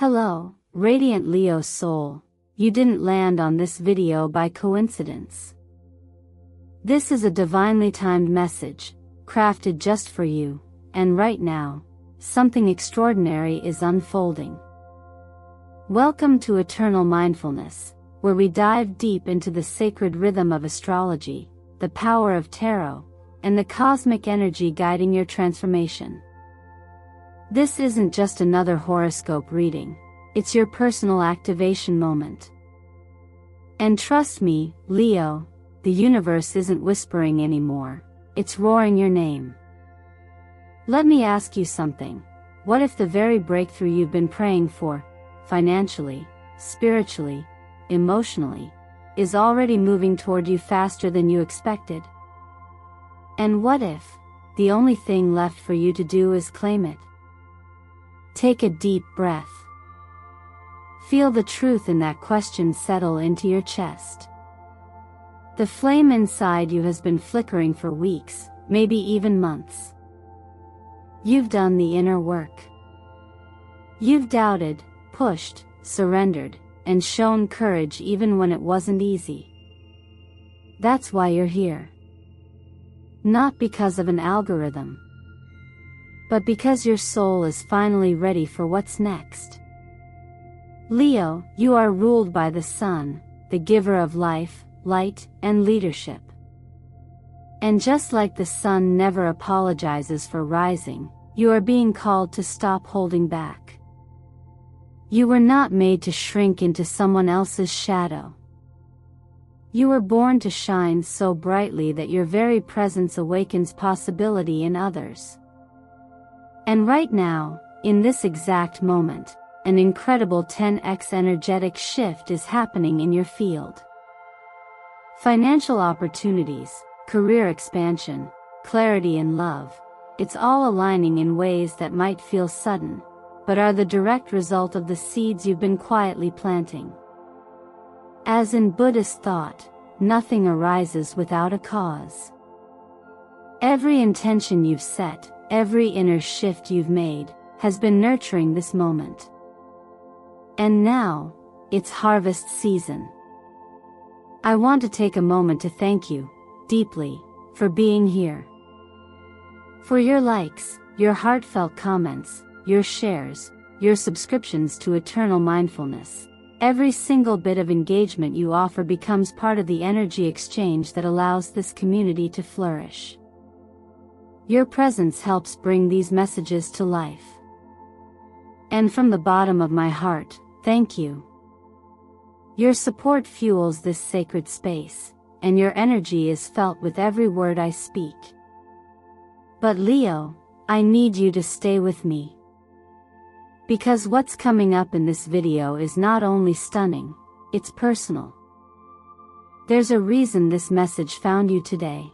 Hello, Radiant Leo Soul. You didn't land on this video by coincidence. This is a divinely timed message, crafted just for you, and right now, something extraordinary is unfolding. Welcome to Eternal Mindfulness, where we dive deep into the sacred rhythm of astrology, the power of tarot, and the cosmic energy guiding your transformation. This isn't just another horoscope reading, it's your personal activation moment. And trust me, Leo, the universe isn't whispering anymore, it's roaring your name. Let me ask you something. What if the very breakthrough you've been praying for, financially, spiritually, emotionally, is already moving toward you faster than you expected? And what if the only thing left for you to do is claim it? Take a deep breath. Feel the truth in that question settle into your chest. The flame inside you has been flickering for weeks, maybe even months. You've done the inner work. You've doubted, pushed, surrendered, and shown courage even when it wasn't easy. That's why you're here. Not because of an algorithm, but because your soul is finally ready for what's next. Leo, you are ruled by the sun, the giver of life, light, and leadership. And just like the sun never apologizes for rising, you are being called to stop holding back. You were not made to shrink into someone else's shadow. You were born to shine so brightly that your very presence awakens possibility in others. And right now, in this exact moment, an incredible 10x energetic shift is happening in your field. Financial opportunities, career expansion, clarity and love, it's all aligning in ways that might feel sudden, but are the direct result of the seeds you've been quietly planting. As in Buddhist thought, nothing arises without a cause. Every intention you've set, every inner shift you've made, has been nurturing this moment. And now, it's harvest season. I want to take a moment to thank you, deeply, for being here. For your likes, your heartfelt comments, your shares, your subscriptions to Eternal Mindfulness. Every single bit of engagement you offer becomes part of the energy exchange that allows this community to flourish. Your presence helps bring these messages to life. And from the bottom of my heart, thank you. Your support fuels this sacred space, and your energy is felt with every word I speak. But Leo, I need you to stay with me. Because what's coming up in this video is not only stunning, it's personal. There's a reason this message found you today.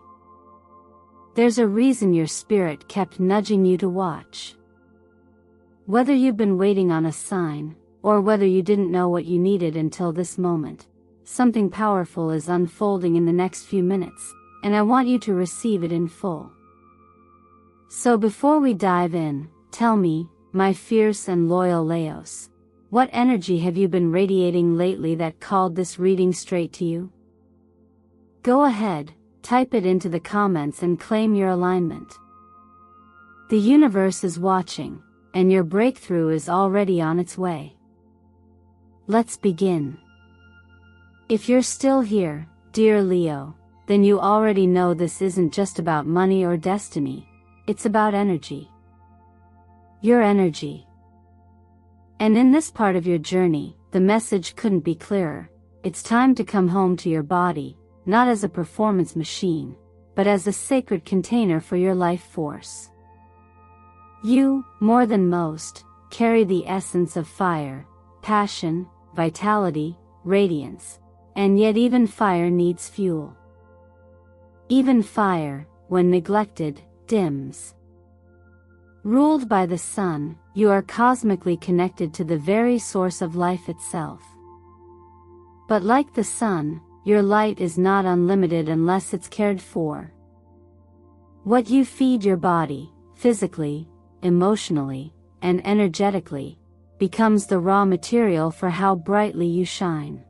There's a reason your spirit kept nudging you to watch. Whether you've been waiting on a sign, or whether you didn't know what you needed until this moment, something powerful is unfolding in the next few minutes, and I want you to receive it in full. So before we dive in, tell me, my fierce and loyal Leos, what energy have you been radiating lately that called this reading straight to you? Go ahead, type it into the comments and claim your alignment. The universe is watching, and your breakthrough is already on its way. Let's begin. If you're still here, dear Leo, then you already know this isn't just about money or destiny, it's about energy. Your energy. And in this part of your journey, the message couldn't be clearer. It's time to come home to your body, not as a performance machine, but as a sacred container for your life force. You, more than most, carry the essence of fire, passion, vitality, radiance, and yet even fire needs fuel. Even fire, when neglected, dims. Ruled by the sun, you are cosmically connected to the very source of life itself. But like the sun, your light is not unlimited unless it's cared for. What you feed your body, physically, emotionally, and energetically, becomes the raw material for how brightly you shine.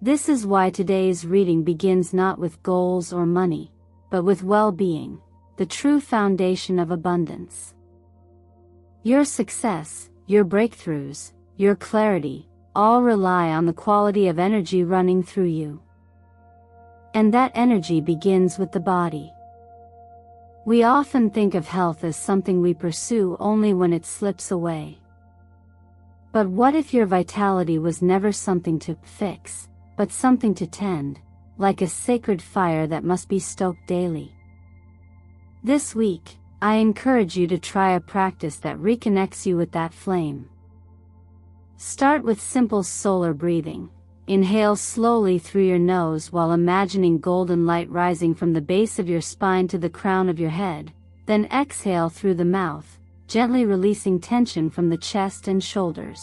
This is why today's reading begins not with goals or money, but with well-being, the true foundation of abundance. Your success, your breakthroughs, your clarity, all rely on the quality of energy running through you. And that energy begins with the body. We often think of health as something we pursue only when it slips away. But what if your vitality was never something to fix, but something to tend, like a sacred fire that must be stoked daily? This week, I encourage you to try a practice that reconnects you with that flame. Start with simple solar breathing. Inhale slowly through your nose while imagining golden light rising from the base of your spine to the crown of your head, then exhale through the mouth, gently releasing tension from the chest and shoulders.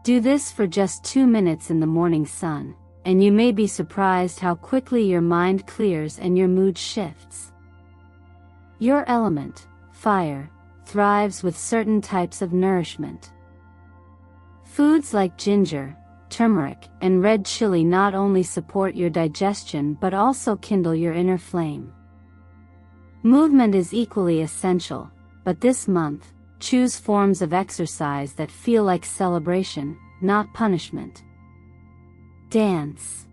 Do this for just 2 minutes in the morning sun, and you may be surprised how quickly your mind clears and your mood shifts. Your element, fire, thrives with certain types of nourishment. Foods like ginger, turmeric, and red chili not only support your digestion but also kindle your inner flame. Movement is equally essential, but this month, choose forms of exercise that feel like celebration, not punishment. Dance.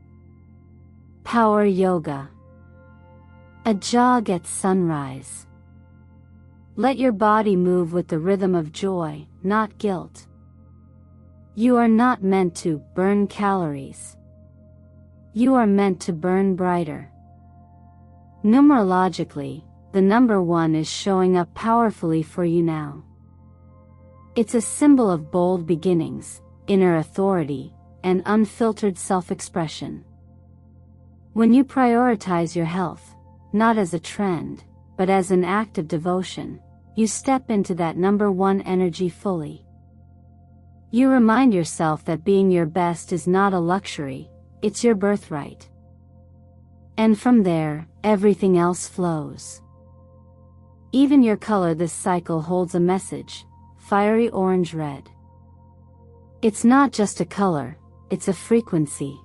Power yoga. A jog at sunrise. Let your body move with the rhythm of joy, not guilt. You are not meant to burn calories. You are meant to burn brighter. Numerologically, the number 1 is showing up powerfully for you now. It's a symbol of bold beginnings, inner authority, and unfiltered self-expression. When you prioritize your health, not as a trend, but as an act of devotion, you step into that number 1 energy fully. You remind yourself that being your best is not a luxury, it's your birthright. And from there, everything else flows. Even your color this cycle holds a message, fiery orange-red. It's not just a color, it's a frequency.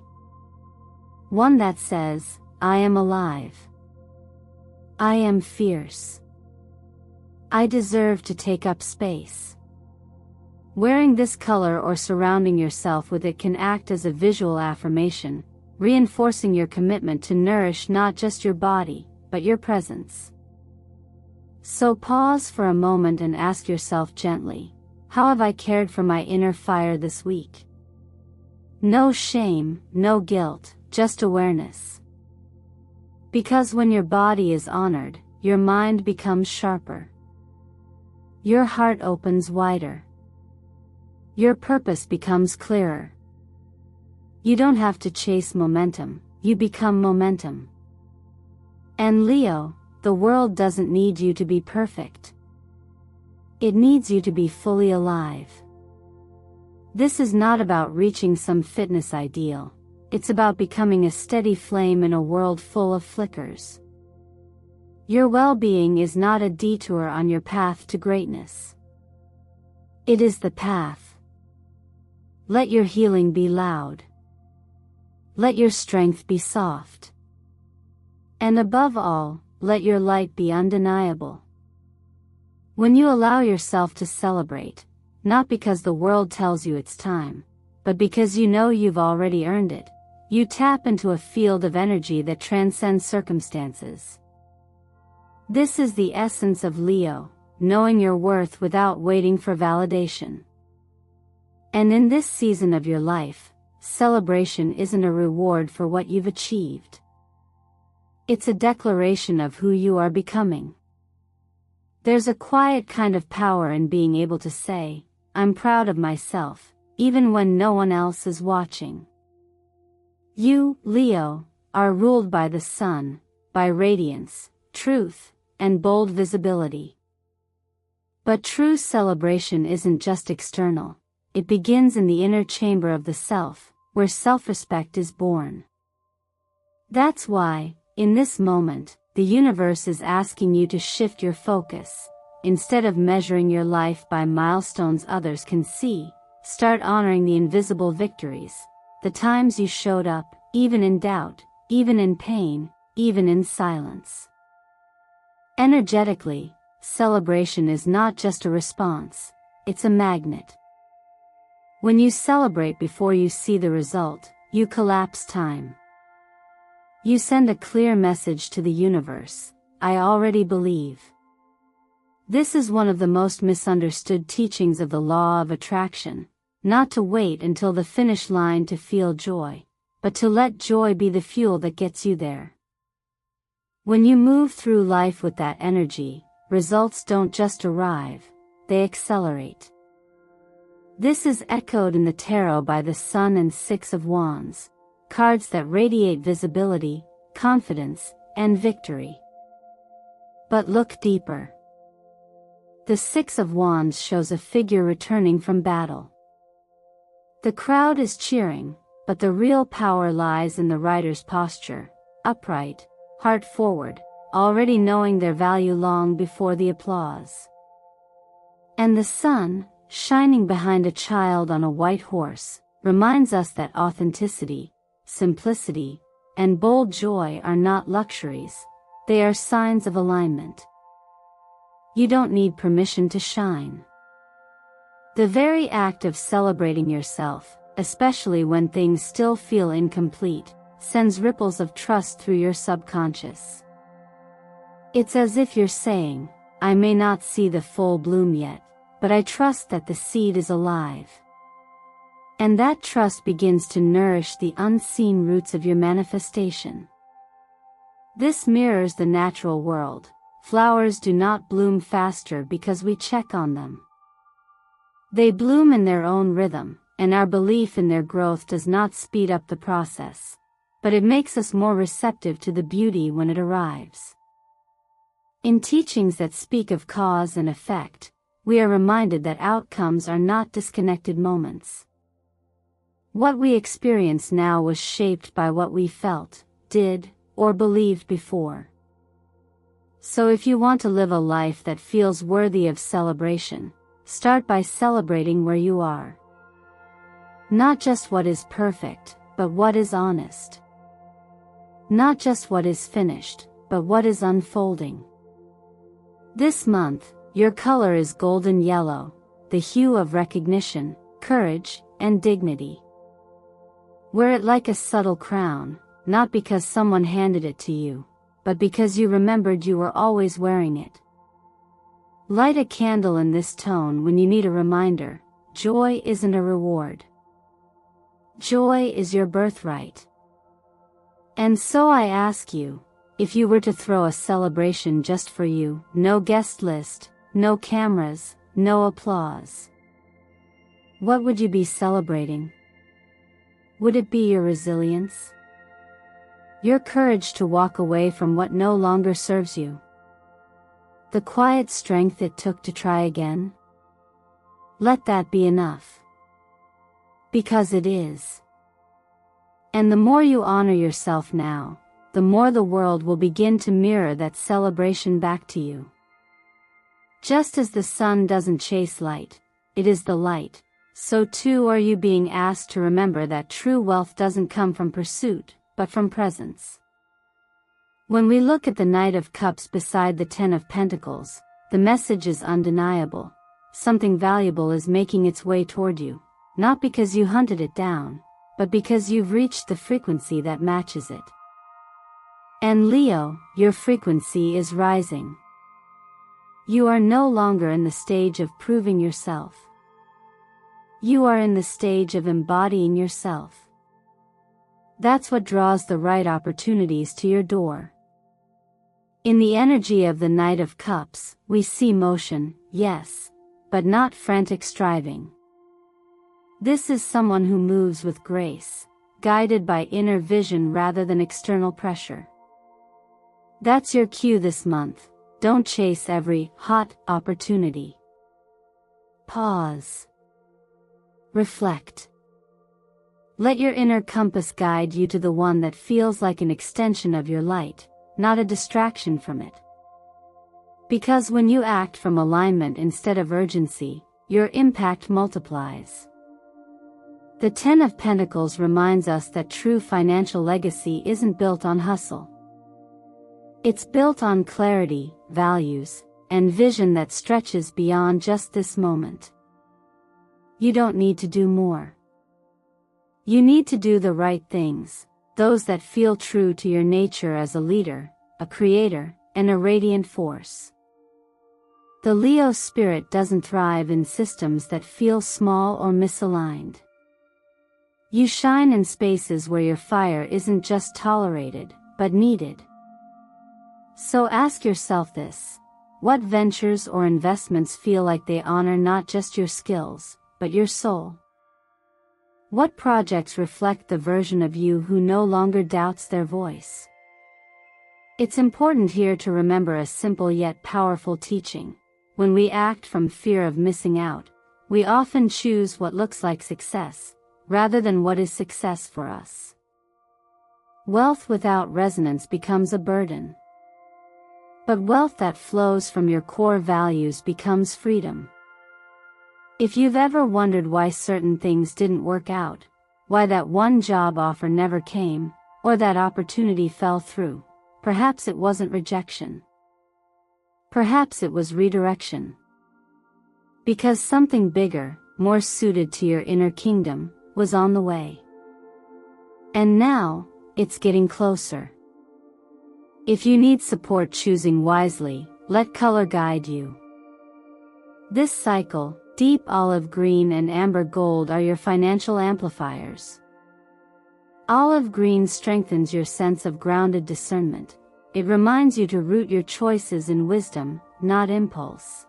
One that says, I am alive. I am fierce. I deserve to take up space. Wearing this color or surrounding yourself with it can act as a visual affirmation, reinforcing your commitment to nourish not just your body, but your presence. So pause for a moment and ask yourself gently, how have I cared for my inner fire this week? No shame, no guilt, just awareness. Because when your body is honored, your mind becomes sharper. Your heart opens wider. Your purpose becomes clearer. You don't have to chase momentum, you become momentum. And Leo, the world doesn't need you to be perfect. It needs you to be fully alive. This is not about reaching some fitness ideal, it's about becoming a steady flame in a world full of flickers. Your well-being is not a detour on your path to greatness. It is the path. Let your healing be loud. Let your strength be soft. And above all, let your light be undeniable. When you allow yourself to celebrate, not because the world tells you it's time, but because you know you've already earned it, you tap into a field of energy that transcends circumstances. This is the essence of Leo, knowing your worth without waiting for validation. And in this season of your life, celebration isn't a reward for what you've achieved. It's a declaration of who you are becoming. There's a quiet kind of power in being able to say, I'm proud of myself, even when no one else is watching. You, Leo, are ruled by the sun, by radiance, truth, and bold visibility. But true celebration isn't just external. It begins in the inner chamber of the self, where self-respect is born. That's why, in this moment, the universe is asking you to shift your focus, instead of measuring your life by milestones others can see, start honoring the invisible victories, the times you showed up, even in doubt, even in pain, even in silence. Energetically, celebration is not just a response, it's a magnet. When you celebrate before you see the result, you collapse time. You send a clear message to the universe: I already believe. This is one of the most misunderstood teachings of the law of attraction, not to wait until the finish line to feel joy, but to let joy be the fuel that gets you there. When you move through life with that energy, results don't just arrive, they accelerate. This is echoed in the tarot by the Sun and Six of Wands, cards that radiate visibility, confidence, and victory. But look deeper. The Six of Wands shows a figure returning from battle. The crowd is cheering, but the real power lies in the rider's posture, upright, heart forward, already knowing their value long before the applause. And the sun, shining behind a child on a white horse, reminds us that authenticity, simplicity, and bold joy are not luxuries, they are signs of alignment. You don't need permission to shine. The very act of celebrating yourself, especially when things still feel incomplete, sends ripples of trust through your subconscious. It's as if you're saying, I may not see the full bloom yet, but I trust that the seed is alive. And that trust begins to nourish the unseen roots of your manifestation. This mirrors the natural world. Flowers do not bloom faster because we check on them. They bloom in their own rhythm, and our belief in their growth does not speed up the process, but it makes us more receptive to the beauty when it arrives. In teachings that speak of cause and effect, we are reminded that outcomes are not disconnected moments. What we experience now was shaped by what we felt, did, or believed before. So if you want to live a life that feels worthy of celebration, start by celebrating where you are. Not just what is perfect, but what is honest. Not just what is finished, but what is unfolding. This month, your color is golden yellow, the hue of recognition, courage, and dignity. Wear it like a subtle crown, not because someone handed it to you, but because you remembered you were always wearing it. Light a candle in this tone when you need a reminder: joy isn't a reward. Joy is your birthright. And so I ask you, if you were to throw a celebration just for you, no guest list, no cameras, no applause, what would you be celebrating? Would it be your resilience? Your courage to walk away from what no longer serves you? The quiet strength it took to try again? Let that be enough. Because it is. And the more you honor yourself now, the more the world will begin to mirror that celebration back to you. Just as the sun doesn't chase light, it is the light, so too are you being asked to remember that true wealth doesn't come from pursuit, but from presence. When we look at the Knight of Cups beside the Ten of Pentacles, the message is undeniable. Something valuable is making its way toward you, not because you hunted it down, but because you've reached the frequency that matches it. And Leo, your frequency is rising. You are no longer in the stage of proving yourself. You are in the stage of embodying yourself. That's what draws the right opportunities to your door. In the energy of the Knight of Cups, we see motion, yes, but not frantic striving. This is someone who moves with grace, guided by inner vision rather than external pressure. That's your cue this month. Don't chase every hot opportunity. Pause. Reflect. Let your inner compass guide you to the one that feels like an extension of your light, not a distraction from it. Because when you act from alignment instead of urgency, your impact multiplies. The Ten of Pentacles reminds us that true financial legacy isn't built on hustle. It's built on clarity, values, and vision that stretches beyond just this moment. You don't need to do more. You need to do the right things, those that feel true to your nature as a leader, a creator, and a radiant force. The Leo spirit doesn't thrive in systems that feel small or misaligned. You shine in spaces where your fire isn't just tolerated, but needed. So ask yourself this: what ventures or investments feel like they honor not just your skills, but your soul? What projects reflect the version of you who no longer doubts their voice? It's important here to remember a simple yet powerful teaching. When we act from fear of missing out, we often choose what looks like success, rather than what is success for us. Wealth without resonance becomes a burden. But wealth that flows from your core values becomes freedom. If you've ever wondered why certain things didn't work out, why that one job offer never came, or that opportunity fell through, perhaps it wasn't rejection. Perhaps it was redirection. Because something bigger, more suited to your inner kingdom, was on the way. And now, it's getting closer. If you need support choosing wisely, let color guide you. This cycle, deep olive green and amber gold are your financial amplifiers. Olive green strengthens your sense of grounded discernment. It reminds you to root your choices in wisdom, not impulse.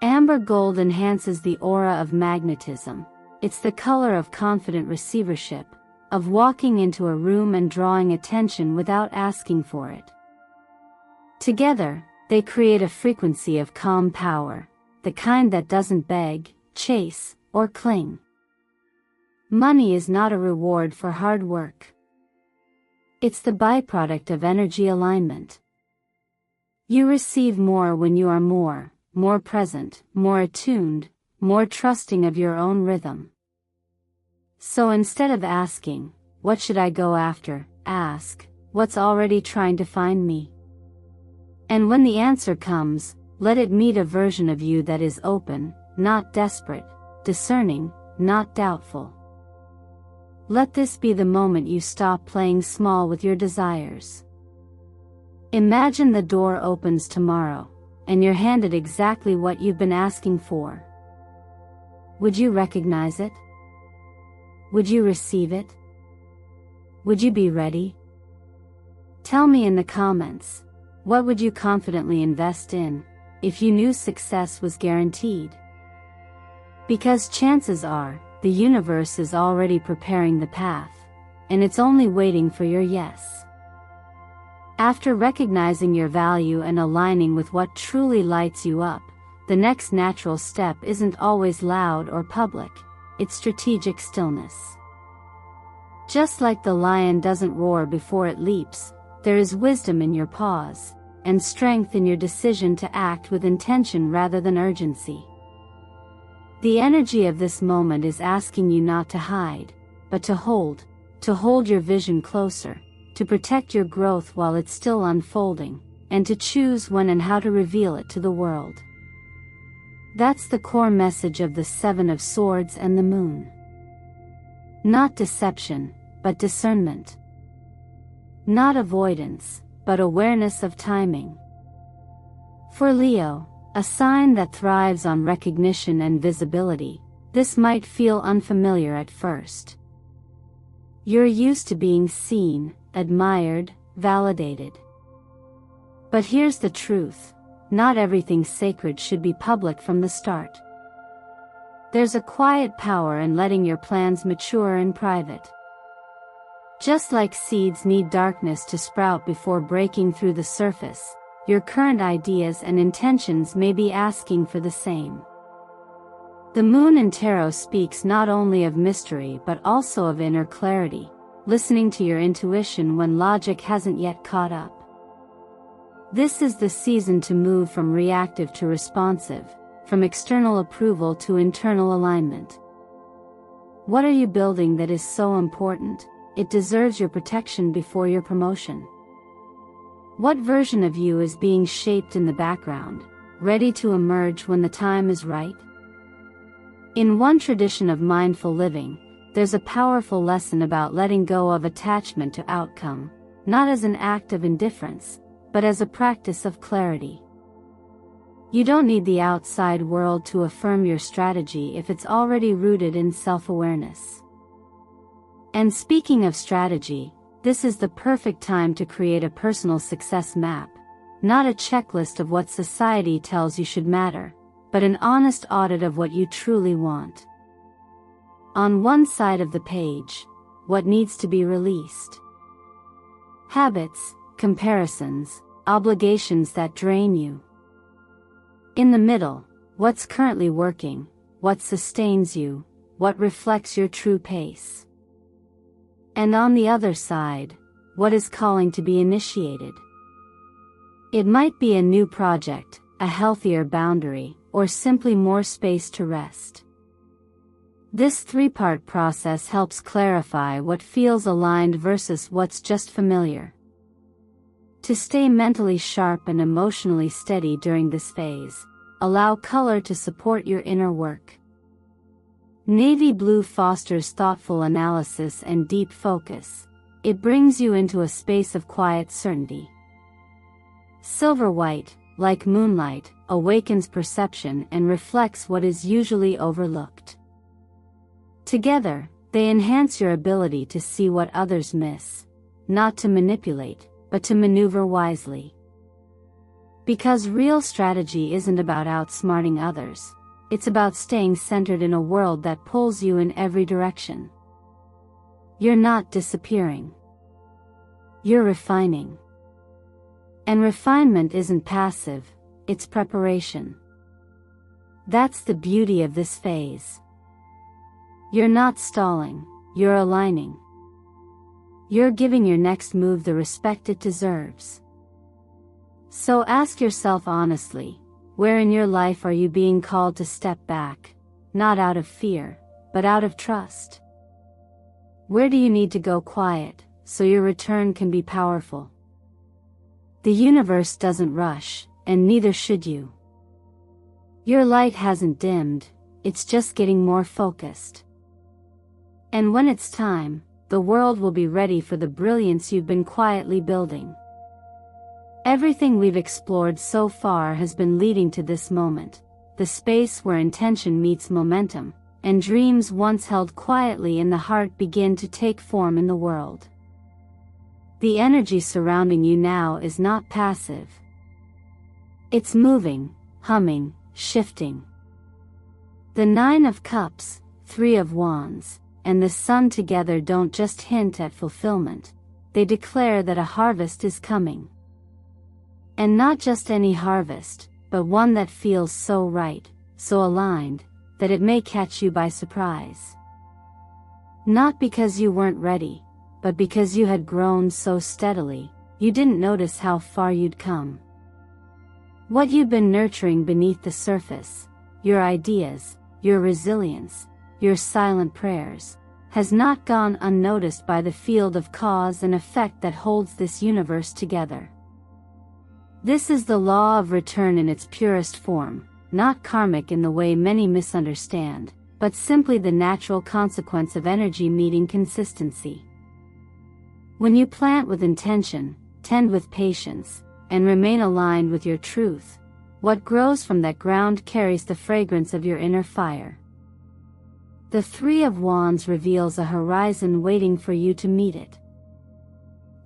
Amber gold enhances the aura of magnetism. It's the color of confident receivership, of walking into a room and drawing attention without asking for it. Together, they create a frequency of calm power, the kind that doesn't beg, chase, or cling. Money is not a reward for hard work. It's the byproduct of energy alignment. You receive more when you are more present, more attuned, more trusting of your own rhythm. So instead of asking, what should I go after, ask, what's already trying to find me? And when the answer comes, let it meet a version of you that is open, not desperate, discerning, not doubtful. Let this be the moment you stop playing small with your desires. Imagine the door opens tomorrow, and you're handed exactly what you've been asking for. Would you recognize it? Would you receive it? Would you be ready? Tell me in the comments, what would you confidently invest in, if you knew success was guaranteed? Because chances are, the universe is already preparing the path, and it's only waiting for your yes. After recognizing your value and aligning with what truly lights you up, the next natural step isn't always loud or public, it's strategic stillness. Just like the lion doesn't roar before it leaps, there is wisdom in your pause, and strength in your decision to act with intention rather than urgency. The energy of this moment is asking you not to hide, but to hold your vision closer, to protect your growth while it's still unfolding, and to choose when and how to reveal it to the world. That's the core message of the Seven of Swords and the Moon. Not deception, but discernment. Not avoidance, but awareness of timing. For Leo, a sign that thrives on recognition and visibility, this might feel unfamiliar at first. You're used to being seen, admired, validated. But here's the truth, not everything sacred should be public from the start. There's a quiet power in letting your plans mature in private. Just like seeds need darkness to sprout before breaking through the surface, your current ideas and intentions may be asking for the same. The moon in tarot speaks not only of mystery but also of inner clarity, listening to your intuition when logic hasn't yet caught up. This is the season to move from reactive to responsive, from external approval to internal alignment. What are you building that is so important, it deserves your protection before your promotion? What version of you is being shaped in the background, ready to emerge when the time is right? In one tradition of mindful living, there's a powerful lesson about letting go of attachment to outcome, not as an act of indifference, but as a practice of clarity. You don't need the outside world to affirm your strategy if it's already rooted in self-awareness. And speaking of strategy, this is the perfect time to create a personal success map, not a checklist of what society tells you should matter, but an honest audit of what you truly want. On one side of the page, what needs to be released? Habits, comparisons, obligations that drain you. In the middle, what's currently working, what sustains you, what reflects your true pace. And on the other side, what is calling to be initiated. It might be a new project, a healthier boundary, or simply more space to rest. This three-part process helps clarify what feels aligned versus what's just familiar. To stay mentally sharp and emotionally steady during this phase, allow color to support your inner work. Navy blue fosters thoughtful analysis and deep focus. It brings you into a space of quiet certainty. Silver white, like moonlight, awakens perception and reflects what is usually overlooked. Together, they enhance your ability to see what others miss, not to manipulate, but to maneuver wisely. Because real strategy isn't about outsmarting others, it's about staying centered in a world that pulls you in every direction. You're not disappearing. You're refining. And refinement isn't passive, it's preparation. That's the beauty of this phase. You're not stalling, you're aligning. You're giving your next move the respect it deserves. So ask yourself honestly, where in your life are you being called to step back, not out of fear, but out of trust? Where do you need to go quiet, so your return can be powerful? The universe doesn't rush, and neither should you. Your light hasn't dimmed, it's just getting more focused. And when it's time, the world will be ready for the brilliance you've been quietly building. Everything we've explored so far has been leading to this moment, the space where intention meets momentum, and dreams once held quietly in the heart begin to take form in the world. The energy surrounding you now is not passive. It's moving, humming, shifting. The 9 of Cups, 3 of Wands, and the Sun together don't just hint at fulfillment, they declare that a harvest is coming. And not just any harvest, but one that feels so right, so aligned, that it may catch you by surprise. Not because you weren't ready, but because you had grown so steadily, you didn't notice how far you'd come. What you've been nurturing beneath the surface, your ideas, your resilience, your silent prayers, has not gone unnoticed by the field of cause and effect that holds this universe together. This is the law of return in its purest form, not karmic in the way many misunderstand, but simply the natural consequence of energy meeting consistency. When you plant with intention, tend with patience, and remain aligned with your truth, what grows from that ground carries the fragrance of your inner fire. The 3 of Wands reveals a horizon waiting for you to meet it.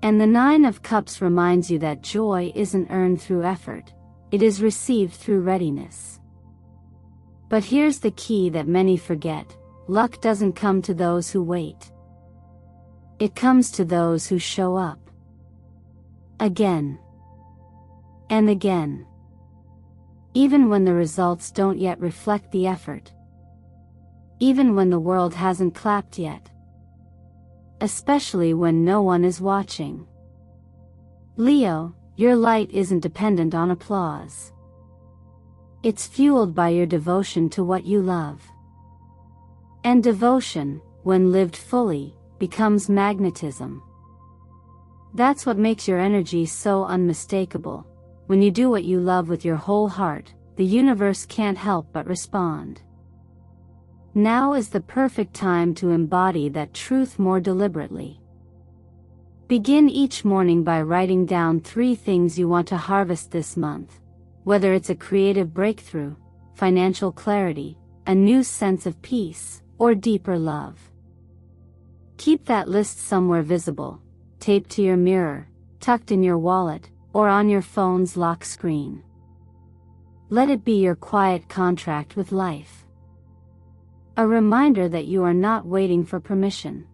And the 9 of Cups reminds you that joy isn't earned through effort, it is received through readiness. But here's the key that many forget: luck doesn't come to those who wait. It comes to those who show up. Again. And again. Even when the results don't yet reflect the effort. Even when the world hasn't clapped yet. Especially when no one is watching. Leo, Your light isn't dependent on applause. It's fueled by your devotion to what you love. And devotion, when lived fully, becomes magnetism. That's what makes your energy so unmistakable. When you do what you love with your whole heart, the universe can't help but respond. Now is the perfect time to embody that truth more deliberately. Begin each morning by writing down 3 things you want to harvest this month, whether it's a creative breakthrough, financial clarity, a new sense of peace, or deeper love. Keep that list somewhere visible, taped to your mirror, tucked in your wallet, or on your phone's lock screen. Let it be your quiet contract with life. A reminder that you are not waiting for permission.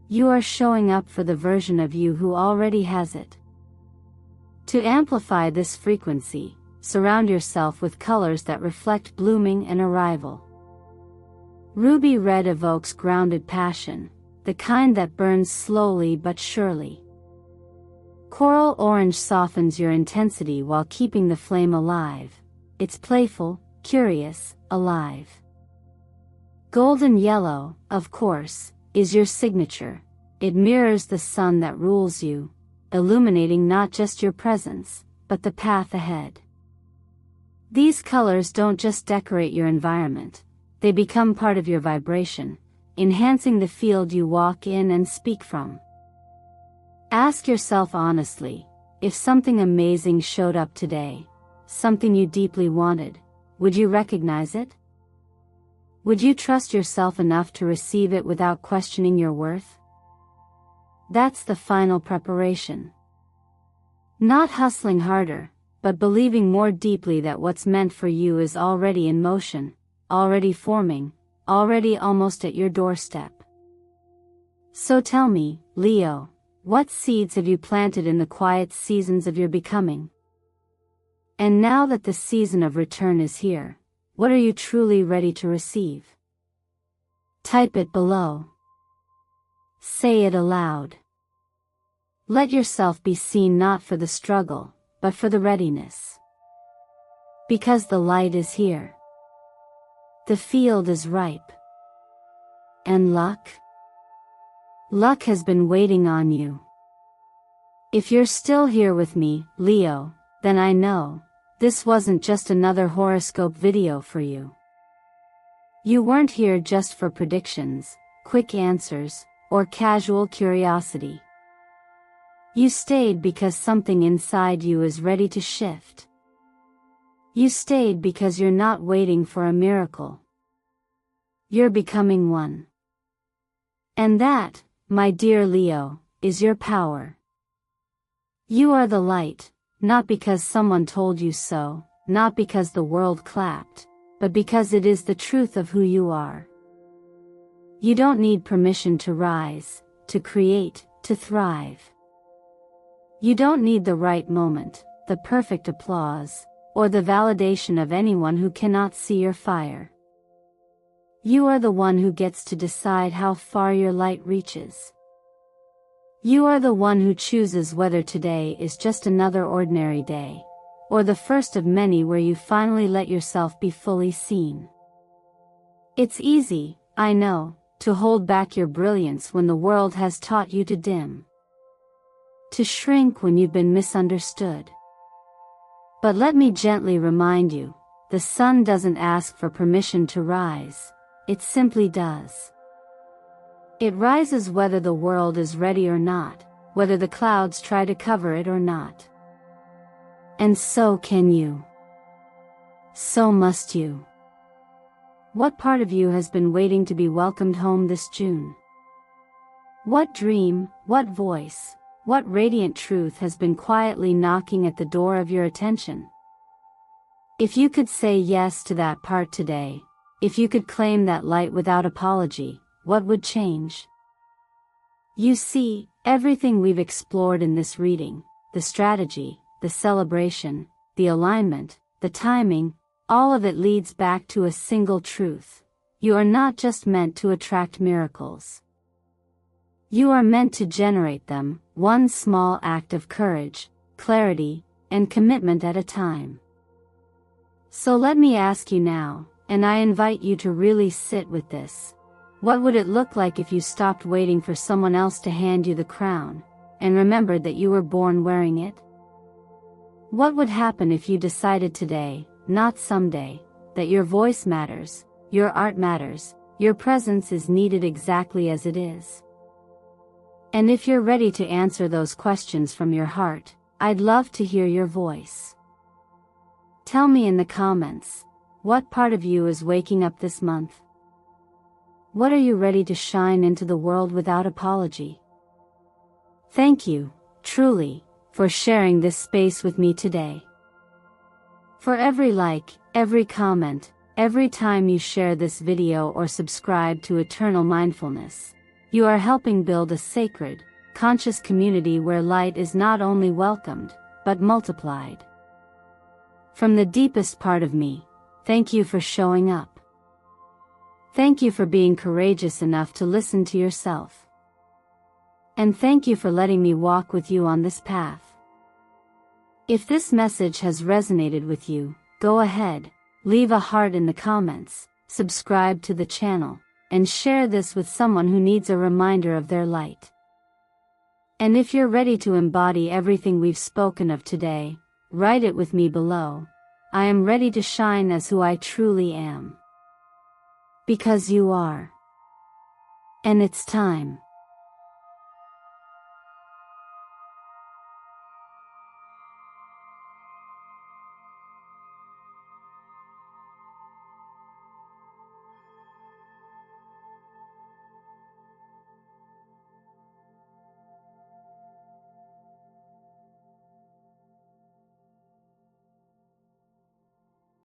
You are showing up for the version of you who already has it. To amplify this frequency, surround yourself with colors that reflect blooming and arrival. Ruby red evokes grounded passion, the kind that burns slowly but surely. Coral orange softens your intensity while keeping the flame alive. It's playful, curious, alive. Golden yellow, of course, is your signature. It mirrors the sun that rules you, illuminating not just your presence, but the path ahead. These colors don't just decorate your environment, they become part of your vibration, enhancing the field you walk in and speak from. Ask yourself honestly, if something amazing showed up today, something you deeply wanted, would you recognize it? Would you trust yourself enough to receive it without questioning your worth? That's the final preparation. Not hustling harder, but believing more deeply that what's meant for you is already in motion, already forming, already almost at your doorstep. So tell me, Leo, what seeds have you planted in the quiet seasons of your becoming? And now that the season of return is here, what are you truly ready to receive? Type it below. Say it aloud. Let yourself be seen not for the struggle, but for the readiness. Because the light is here. The field is ripe. And luck? Luck has been waiting on you. If you're still here with me, Leo, then I know this wasn't just another horoscope video for you. You weren't here just for predictions, quick answers, or casual curiosity. You stayed because something inside you is ready to shift. You stayed because you're not waiting for a miracle. You're becoming one. And that, my dear Leo, is your power. You are the light, not because someone told you so, not because the world clapped, but because it is the truth of who you are. You don't need permission to rise, to create, to thrive. You don't need the right moment, the perfect applause, or the validation of anyone who cannot see your fire. You are the one who gets to decide how far your light reaches. You are the one who chooses whether today is just another ordinary day, or the first of many where you finally let yourself be fully seen. It's easy, I know, to hold back your brilliance when the world has taught you to dim. To shrink when you've been misunderstood. But let me gently remind you, the sun doesn't ask for permission to rise, it simply does. It rises whether the world is ready or not, whether the clouds try to cover it or not. And so can you. So must you. What part of you has been waiting to be welcomed home this June? What dream, what voice, what radiant truth has been quietly knocking at the door of your attention? If you could say yes to that part today, if you could claim that light without apology, what would change? You see, everything we've explored in this reading, the strategy, the celebration, the alignment, the timing, all of it leads back to a single truth. You are not just meant to attract miracles. You are meant to generate them, one small act of courage, clarity, and commitment at a time. So let me ask you now, and I invite you to really sit with this. What would it look like if you stopped waiting for someone else to hand you the crown, and remembered that you were born wearing it? What would happen if you decided today, not someday, that your voice matters, your art matters, your presence is needed exactly as it is? And if you're ready to answer those questions from your heart, I'd love to hear your voice. Tell me in the comments, what part of you is waking up this month? What are you ready to shine into the world without apology? Thank you, truly, for sharing this space with me today. For every like, every comment, every time you share this video or subscribe to Eternal Mindfulness, you are helping build a sacred, conscious community where light is not only welcomed, but multiplied. From the deepest part of me, thank you for showing up. Thank you for being courageous enough to listen to yourself. And thank you for letting me walk with you on this path. If this message has resonated with you, go ahead, leave a heart in the comments, subscribe to the channel, and share this with someone who needs a reminder of their light. And if you're ready to embody everything we've spoken of today, write it with me below. I am ready to shine as who I truly am. Because you are. And it's time.